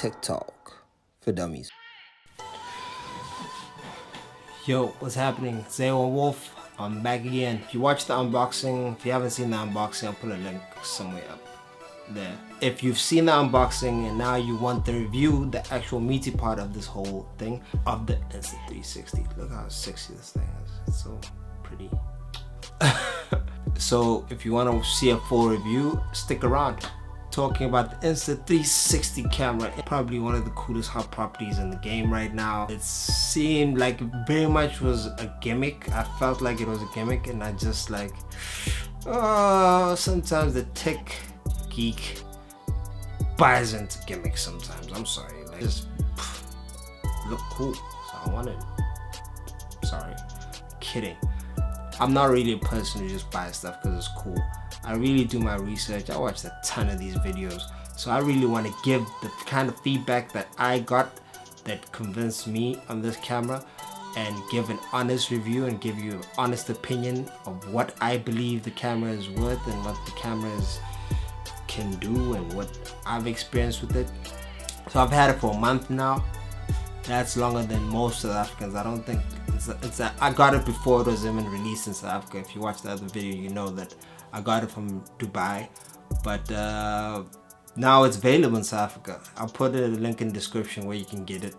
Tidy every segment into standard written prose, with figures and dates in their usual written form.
TikTok for Dummies. Yo, what's happening? It's Aewon Wolf. I'm back again. If you watched the unboxing, if you haven't seen the unboxing, I'll put a link somewhere up there. If you've seen the unboxing and now you want the review, the actual meaty part of this whole thing, of the Insta360. Look how sexy this thing is. It's so pretty. So if you want to see a full review, stick around. Talking about the Insta360 camera, probably one of the coolest hot properties in the game right now. It seemed like it very much was a gimmick. I felt like it was a gimmick, and I just like, oh, sometimes the tech geek buys into gimmicks sometimes. I'm sorry, like just look cool, so I want it. Sorry, kidding. I'm not really a person who just buys stuff because it's cool. I really do my research. I watched a ton of these videos, so I really want to give the kind of feedback that I got that convinced me on this camera, and give an honest review and give you an honest opinion of what I believe the camera is worth and what the cameras can do and what I've experienced with it. So I've had it for a month now. That's longer than most South Africans. I don't think I got it before it was even released in South Africa. If you watch the other video, you know that I got it from Dubai, but now it's available in South Africa. I'll put a link in the description where you can get it.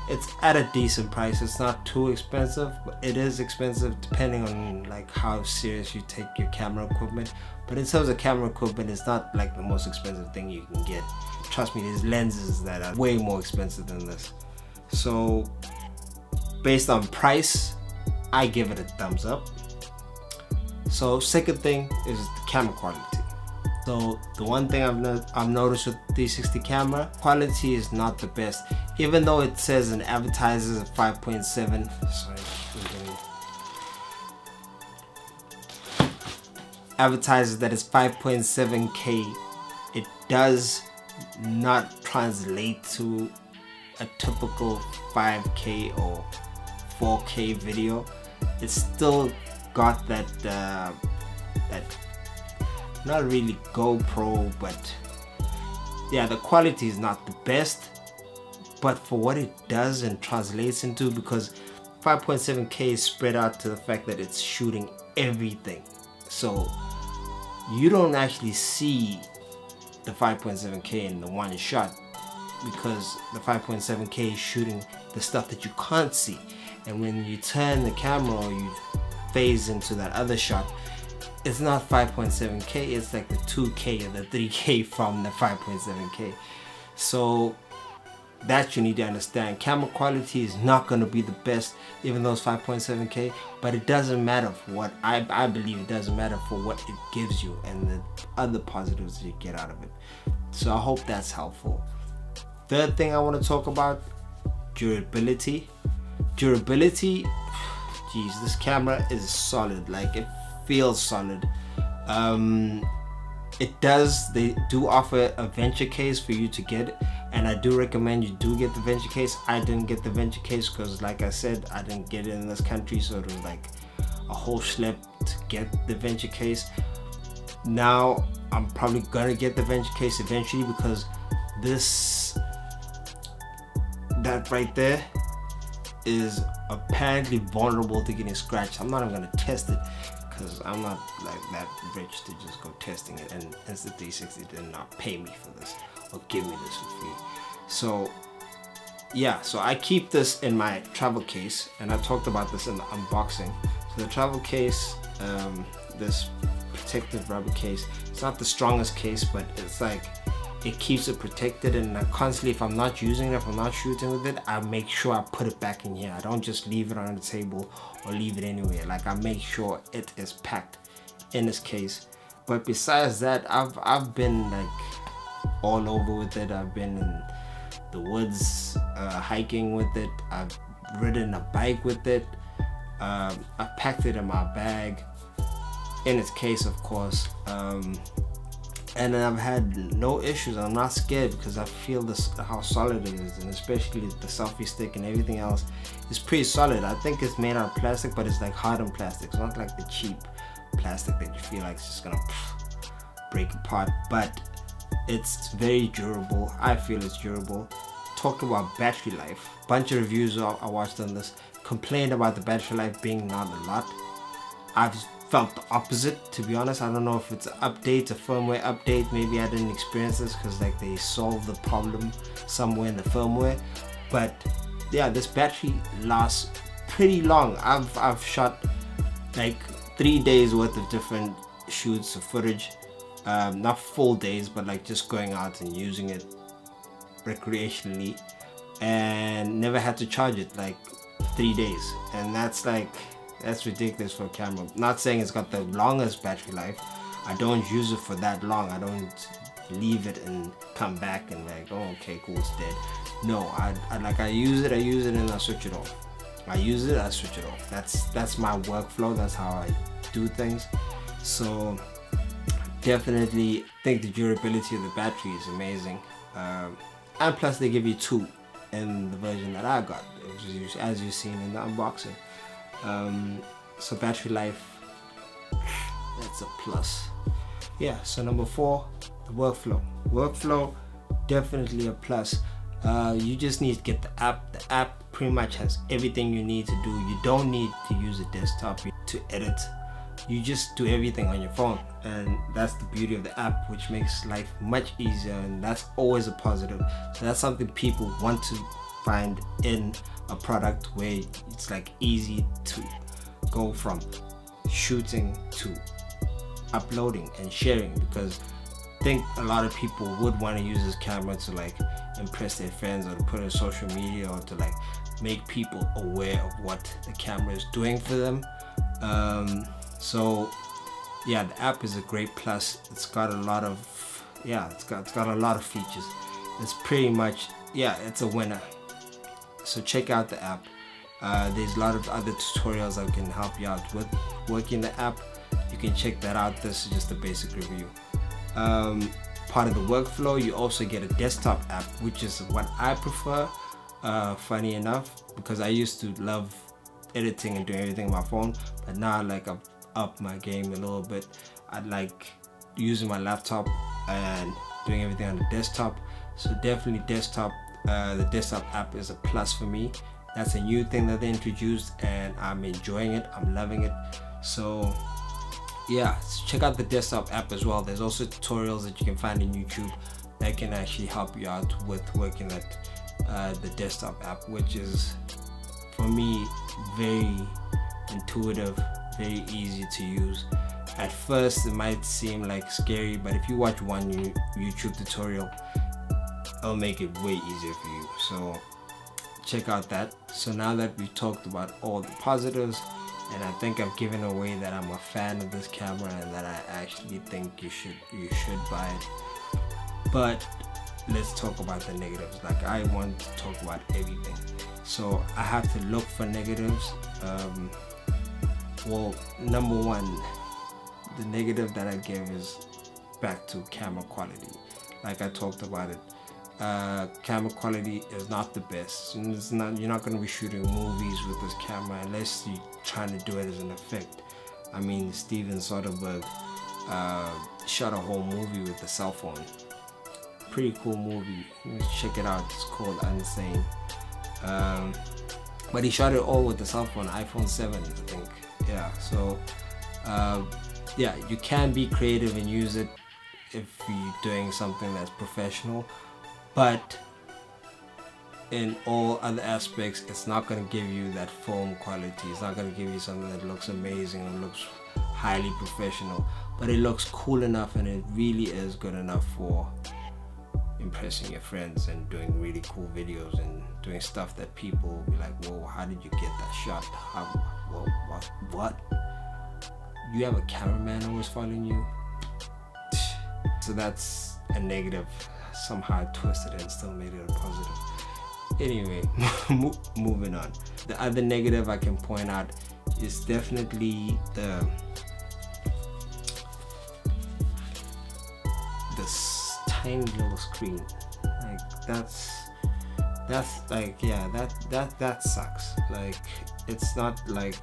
It's at a decent price. It's not too expensive, but it is expensive depending on like how serious you take your camera equipment. But in terms of camera equipment, it's not like the most expensive thing you can get. Trust me, there's lenses that are way more expensive than this. So based on price, I give it a thumbs up. So second thing is the camera quality. So the one thing I've noticed with 360 camera, quality is not the best. Even though it says in advertisers at 5.7, sorry, advertises that it's 5.7K, it does not translate to a typical 5K or 4K video. It's still got that not really GoPro, but yeah, the quality is not the best, but for what it does and translates into, because 5.7K is spread out to the fact that it's shooting everything, so you don't actually see the 5.7K in the one shot, because the 5.7K is shooting the stuff that you can't see. And when you turn the camera or you phase into that other shot, it's not 5.7K, it's like the 2K or the 3K from the 5.7K. So that you need to understand. Camera quality is not going to be the best, even though it's 5.7K, but it doesn't matter for what I believe it doesn't matter for what it gives you and the other positives that you get out of it. So I hope that's helpful. Third thing I want to talk about, durability. Durability, geez, this camera is solid. Like, it feels solid. They do offer a venture case for you to get, and I do recommend you do get the venture case. I didn't get the venture case because, like I said, I didn't get it in this country, so it was like a whole schlep to get the venture case. Now I'm probably gonna get the venture case eventually, because that right there is apparently vulnerable to getting scratched. I'm not even gonna test it because I'm not like that rich to just go testing it, and Insta360 did not pay me for this or give me this for free. So yeah, so I keep this in my travel case, and I talked about this in the unboxing. So the travel case, this protective rubber case, it's not the strongest case, but it's like, it keeps it protected, and I constantly, if I'm not using it, if I'm not shooting with it, I make sure I put it back in here. I don't just leave it on the table or leave it anywhere. Like, I make sure it is packed in this case. But besides that, I've been like all over with it. I've been in the woods hiking with it. I've ridden a bike with it. I packed it in my bag, in its case, of course. And I've had no issues. I'm not scared because I feel how solid it is, and especially the selfie stick and everything else is pretty solid. I think it's made out of plastic, but it's like hardened plastic. It's not like the cheap plastic that you feel like it's just gonna break apart. But It's very durable. I feel it's durable. Talk about battery life. Bunch of reviews I watched on this complained about the battery life being not a lot. I've felt the opposite, to be honest. I don't know if it's an update, a firmware update. Maybe I didn't experience this because like they solved the problem somewhere in the firmware. But yeah, this battery lasts pretty long. I've shot like 3 days worth of different shoots of footage. Not full days, but like just going out and using it recreationally, and never had to charge it like 3 days. And that's ridiculous for a camera. Not saying it's got the longest battery life. I don't use it for that long. I don't leave it and come back and like, oh okay, cool, it's dead. No, I use it and I switch it off. I use it, I switch it off. That's my workflow. That's how I do things. So definitely think the durability of the battery is amazing. And plus they give you 2 in the version that I got, as you've seen in the unboxing. So battery life, that's a plus. Yeah, so number 4, the workflow, definitely a plus. You just need to get the app. The app pretty much has everything you need to do. You don't need to use a desktop to edit. You just do everything on your phone, and that's the beauty of the app, which makes life much easier, and that's always a positive. So that's something people want to find in a product, where it's like easy to go from shooting to uploading and sharing, because I think a lot of people would want to use this camera to like impress their friends, or to put it on social media, or to like make people aware of what the camera is doing for them. So yeah, the app is a great plus. It's got a lot of it's got a lot of features. It's pretty much, it's a winner. So check out the app. There's a lot of other tutorials that can help you out with working the app. You can check that out. This is just a basic review. Part of the workflow, you also get a desktop app, which is what I prefer, funny enough, because I used to love editing and doing everything on my phone, but now like I've upped my game a little bit. I like using my laptop and doing everything on the desktop. So definitely desktop, the desktop app is a plus for me. That's a new thing that they introduced, and I'm enjoying it. I'm loving it. So yeah, so check out the desktop app as well. There's also tutorials that you can find in YouTube that can actually help you out with working at the desktop app, which is for me very intuitive, very easy to use. At first it might seem like scary, but if you watch one YouTube tutorial, it'll make it way easier for you. So check out that. So now that we've talked about all the positives, and I think I've given away that I'm a fan of this camera and that I actually think you should buy it. But let's talk about the negatives. Like, I want to talk about everything, so I have to look for negatives. Well, number 1, the negative that I give is back to camera quality. Like I talked about it, camera quality is not the best. You're not going to be shooting movies with this camera unless you're trying to do it as an effect. I mean, Steven Soderbergh shot a whole movie with a cell phone. Pretty cool movie. You can check it out. It's called Unsane. But he shot it all with the cell phone, iPhone 7, I think. Yeah. So yeah, you can be creative and use it if you're doing something that's professional, but in all other aspects, it's not going to give you that film quality. It's not going to give you something that looks amazing or looks highly professional, but it looks cool enough, and it really is good enough for impressing your friends and doing really cool videos and doing stuff that people will be like, whoa, how did you get that shot? What? You have a cameraman always following you? So that's a negative. Somehow I twisted it and still made it a positive. Anyway, moving on. The other negative I can point out is definitely this tiny little screen. Like that's like, yeah, that sucks. Like, it's not like,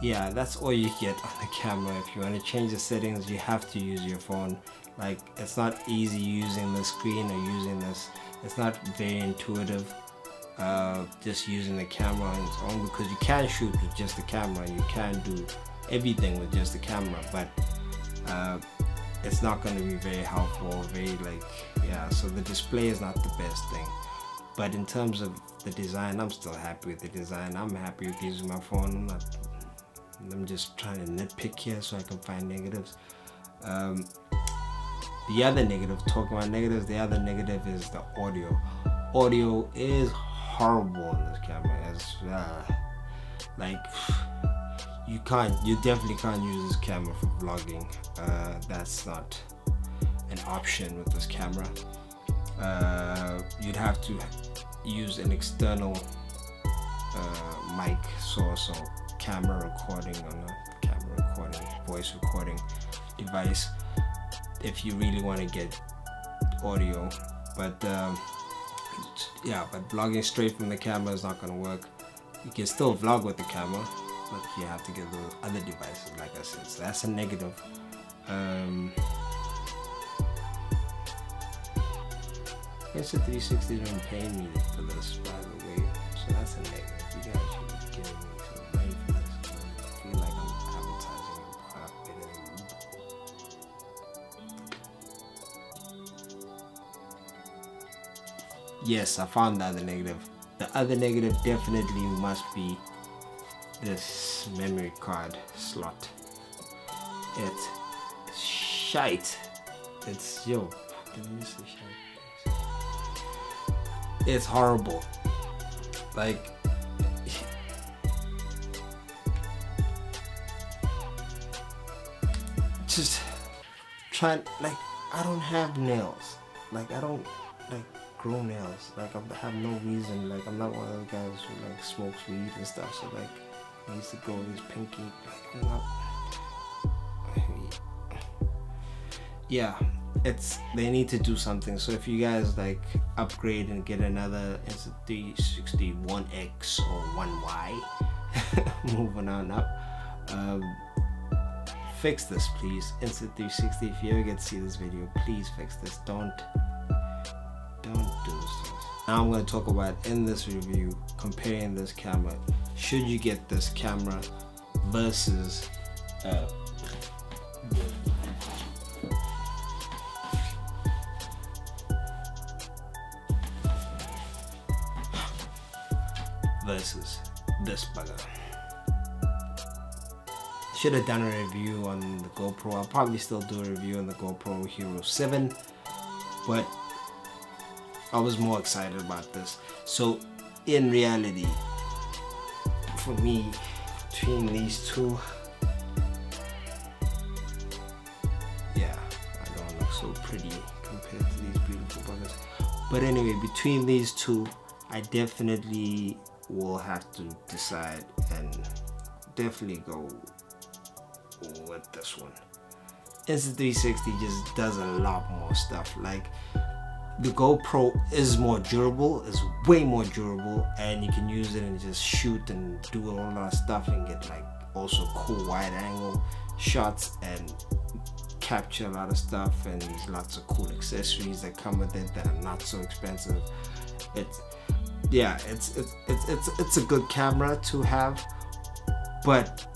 yeah, that's all you get on the camera. If you want to change the settings, you have to use your phone. Like, it's not easy using the screen or using this. It's not very intuitive. Just using the camera on its own, because you can shoot with just the camera. You can do everything with just the camera, but it's not going to be very helpful. So the display is not the best thing. But in terms of the design, I'm still happy with the design. I'm happy with using my phone. I'm just trying to nitpick here so I can find negatives. The other negative, talking about negatives, the other negative is the audio. Audio is horrible in this camera. It's you definitely can't use this camera for vlogging. That's not an option with this camera. You'd have to use an external mic source or voice recording device if you really want to get audio. But but vlogging straight from the camera is not going to work. You can still vlog with the camera, but you have to get those other devices, like I said. So that's a negative. Insta360 didn't pay me for this, by the way, so that's a negative. You guys should be giving me some money for this. I feel like I'm advertising a product better than you. Yes, I found the other negative. The other negative definitely must be this memory card slot. It's shite. It's did you say shite? It's horrible. Like, just trying, like, I don't have nails. Like, I don't grow nails. Like, I have no reason. Like, I'm not one of those guys who like smokes weed and stuff. So like, I used to grow these pinky. Like, I'm not. Yeah. They need to do something. So if you guys like upgrade and get another Insta360 1X or 1Y, moving on up, fix this, please. Insta360, if you ever get to see this video, please fix this. Don't do this to us. Now I'm going to talk about, in this review, comparing this camera. Should you get this camera versus this bugger. Should have done a review on the GoPro. I'll probably still do a review on the GoPro Hero 7, but I was more excited about this. So in reality, for me, between these two, yeah, I don't look so pretty compared to these beautiful buggers. But anyway, between these two, I definitely will have to decide and definitely go with this one. Insta360 just does a lot more stuff. Like, the GoPro is more durable, is way more durable, and you can use it and just shoot and do a lot of stuff and get like also cool wide angle shots and capture a lot of stuff, and there's lots of cool accessories that come with it that are not so expensive. It's a good camera to have, but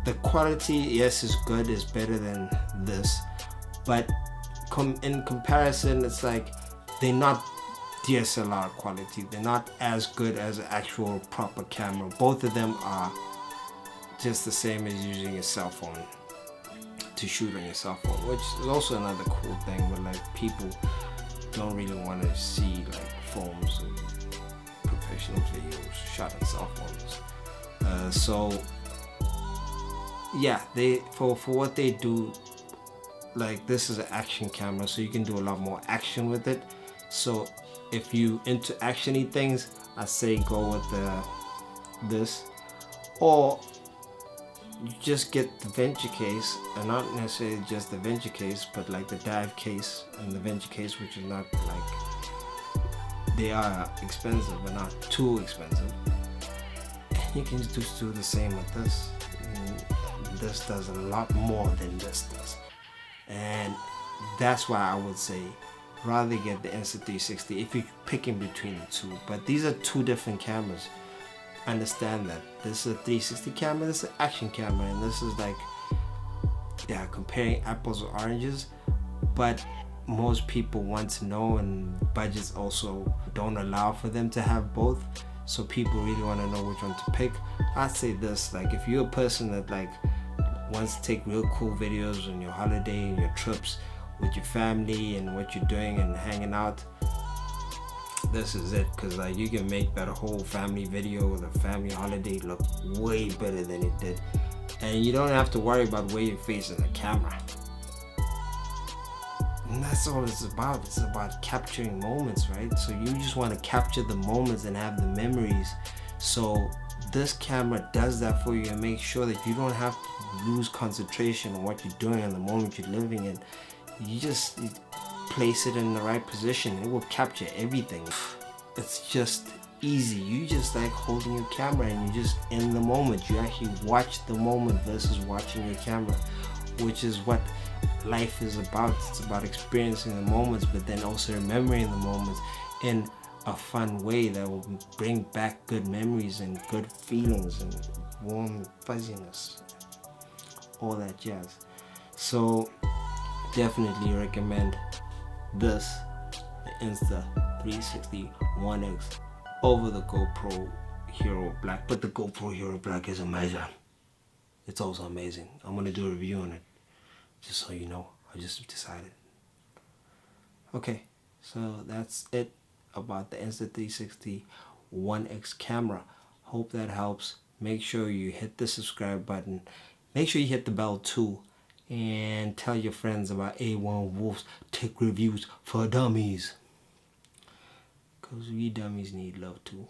the quality, yes, is good, is better than this, but in comparison, it's like they're not DSLR quality. They're not as good as an actual proper camera. Both of them are just the same as using a cell phone to shoot on your cell phone, which is also another cool thing, where like people don't really want to see like phones and professional videos shot on cell phones. So yeah, for what they do, like, this is an action camera, so you can do a lot more action with it. So if you into actiony things, I say go with this, or you just get the venture case, and not necessarily just the venture case, but like the dive case and the venture case, which is not like, they are expensive but not too expensive. And you can just do the same with this. And this does a lot more than this does. And that's why I would say rather get the Insta360 if you're picking between the two. But these are two different cameras. Understand that this is a 360 camera, this is an action camera, and this is like, yeah, comparing apples or oranges. But most people want to know, and budgets also don't allow for them to have both, so people really want to know which one to pick. I'd say this, like, if you're a person that like wants to take real cool videos on your holiday and your trips with your family and what you're doing and hanging out, this is it. Because like, you can make that whole family video with a family holiday look way better than it did, and you don't have to worry about where you're facing the camera. And that's all it's about. It's about capturing moments, right? So you just want to capture the moments and have the memories. So this camera does that for you and makes sure that you don't have to lose concentration on what you're doing in the moment you're living in. You just place it in the right position. It will capture everything. It's just easy. You just like holding your camera and you just in the moment. You actually watch the moment versus watching your camera, which is what life is about. It's about experiencing the moments, but then also remembering the moments in a fun way that will bring back good memories and good feelings and warm fuzziness, all that jazz. So definitely recommend this, the Insta360 One X over the GoPro Hero Black. But the GoPro Hero Black is amazing. It's also amazing. I'm gonna do a review on it, just so you know. I just decided. Okay, so that's it about the Insta360 One X camera. Hope that helps. Make sure you hit the subscribe button. Make sure you hit the bell too. And tell your friends about Aewon Wolf's Tech Reviews for Dummies. Because we dummies need love too.